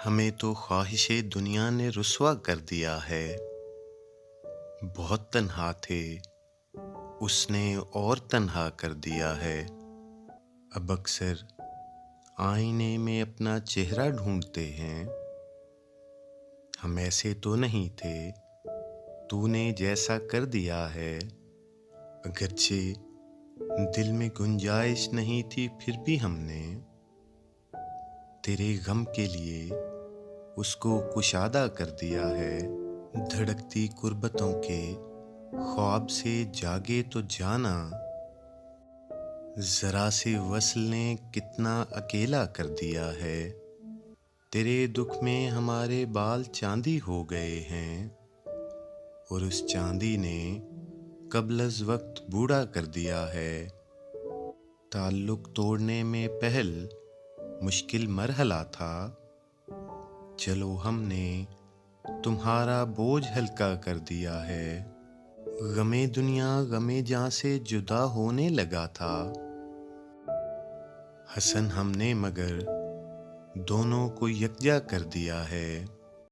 हमें तो ख्वाहिशे दुनिया ने रुस्वा कर दिया है। बहुत तन्हा थे, उसने और तन्हा कर दिया है। अब अक्सर आईने में अपना चेहरा ढूंढते हैं। हम ऐसे तो नहीं थे, तूने जैसा कर दिया है। अगरचे दिल में गुंजाइश नहीं थी, फिर भी हमने तेरे गम के लिए उसको कुशादा कर दिया है। धड़कती कुर्बतों के ख्वाब से जागे तो जाना, जरा से वस्ल ने कितना अकेला कर दिया है। तेरे दुख में हमारे बाल चांदी हो गए हैं, और उस चांदी ने कब्लज़ वक्त बूढ़ा कर दिया है। ताल्लुक तोड़ने में पहल मुश्किल मरहला था, चलो हमने तुम्हारा बोझ हल्का कर दिया है। गमे दुनिया गमे जान से जुदा होने लगा था। हसन हमने मगर दोनों को यकजा कर दिया है।